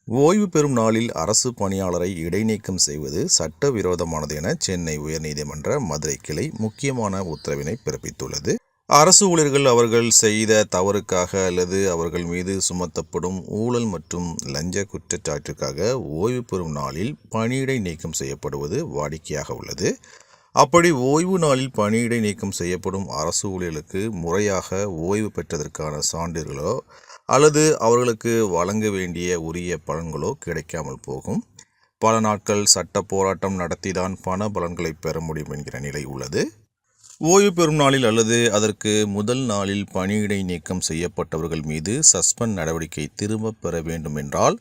ஓய்வு பெறும் நாளில் அரசு பணியாளரை இடைநீக்கம் செய்வது சட்டவிரோதமானது என சென்னை உயர்நீதிமன்ற மதுரை கிளை முக்கியமான உத்தரவினை பிறப்பித்துள்ளது. அரசு ஊழியர்கள் அவர்கள் செய்த தவறுக்காக அல்லது அவர்கள் மீது சுமத்தப்படும் ஊழல் மற்றும் லஞ்ச குற்றச்சாட்டிற்காக ஓய்வு பெறும் நாளில் பணியிடை நீக்கம் செய்யப்படுவது வாடிக்கையாக உள்ளது. அப்படி ஓய்வு நாளில் பணியிடை நீக்கம் செய்யப்படும் அரசு ஊழியர்களுக்கு முறையாக ஓய்வு பெற்றதற்கான சான்றிதழ்களோ அல்லது அவர்களுக்கு வழங்க வேண்டிய உரிய பலன்களோ கிடைக்காமல் போகும். பல நாட்கள் சட்ட போராட்டம் நடத்திதான் பண பலன்களை பெற முடியும் என்கிற நிலை உள்ளது. ஓய்வு பெறும் நாளில் அல்லது அதற்கு முதல் நாளில் பணியிடை நீக்கம் செய்யப்பட்டவர்கள் மீது சஸ்பெண்ட் நடவடிக்கை திரும்ப பெற வேண்டும் என்றால்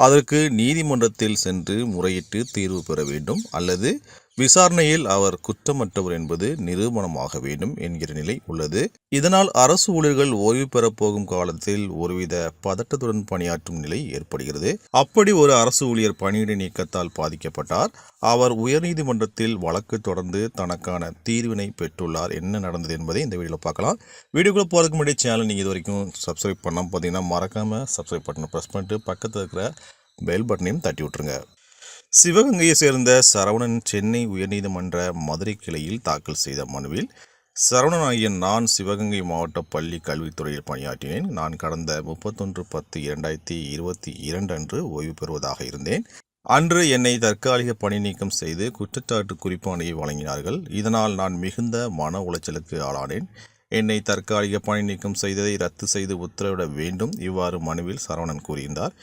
அதற்கு நீதிமன்றத்தில் சென்று முறையிட்டு தீர்வு பெற வேண்டும் அல்லது விசாரணையில் அவர் குற்றமற்றவர் என்பது நிரூபணமாக வேண்டும் என்கிற நிலை உள்ளது. இதனால் அரசு ஊழியர்கள் ஓய்வு பெறப்போகும் காலத்தில் ஒருவித பதட்டத்துடன் பணியாற்றும் நிலை ஏற்படுகிறது. அப்படி ஒரு அரசு ஊழியர் பணியிடை நீக்கத்தால் பாதிக்கப்பட்டார், அவர் உயர்நீதிமன்றத்தில் வழக்கு தொடர்ந்து தனக்கான தீர்வினை பெற்றுள்ளார். என்ன நடந்தது என்பதை இந்த வீடியோவில் பார்க்கலாம். வீடியோக்குள்ள போகிறதுக்கு முன்னாடி சேனல் நீங்கள் இது வரைக்கும் சப்ஸ்கிரைப் பண்ணாமல் பார்த்தீங்கன்னா மறக்காமல் சப்ஸ்கிரைப் பட்டனை ப்ரெஸ் பண்ணிட்டு பக்கத்தில் இருக்கிற பெல் பட்டனையும் தட்டி விட்டுருங்க. சிவகங்கையை சேர்ந்த சரவணன் சென்னை உயர்நீதிமன்ற மதுரை கிளையில் தாக்கல் செய்த மனுவில், சரவணன் ஆகிய நான் சிவகங்கை மாவட்ட பள்ளி கல்வித்துறையில் பணியாற்றினேன். நான் கடந்த 31/10/2022 அன்று ஓய்வு பெறுவதாக இருந்தேன். அன்று என்னை தற்காலிக பணி நீக்கம் செய்து குற்றச்சாட்டு குறிப்பாணையை வழங்கினார்கள். இதனால் நான் மிகுந்த மன உளைச்சலுக்கு ஆளானேன். என்னை தற்காலிக பணி நீக்கம் செய்ததை ரத்து செய்து உத்தரவிட வேண்டும். இவ்வாறு மனுவில் சரவணன் கூறியிருந்தார்.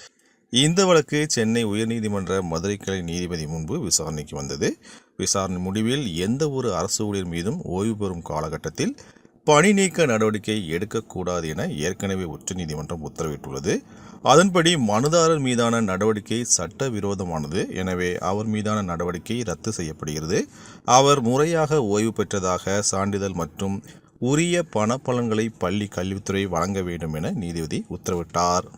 இந்த வழக்கு சென்னை உயர்நீதிமன்ற மதுரை கிளை நீதிபதி முன்பு விசாரணைக்கு வந்தது. விசாரணை முடிவில் எந்த ஒரு அரசு ஊழியர் மீதும் ஓய்வு பெறும் காலகட்டத்தில் பணி நீக்க நடவடிக்கை எடுக்கக்கூடாது என ஏற்கனவே உச்சநீதிமன்றம் உத்தரவிட்டுள்ளது. அதன்படி மனுதாரர் மீதான நடவடிக்கை சட்டவிரோதமானது. எனவே அவர் மீதான நடவடிக்கை ரத்து செய்யப்படுகிறது. அவர் முறையாக ஓய்வு பெற்றதாக சான்றிதழ் மற்றும் உரிய பண பலன்களை பள்ளி கல்வித்துறை வழங்க வேண்டும் என நீதிபதி உத்தரவிட்டார்.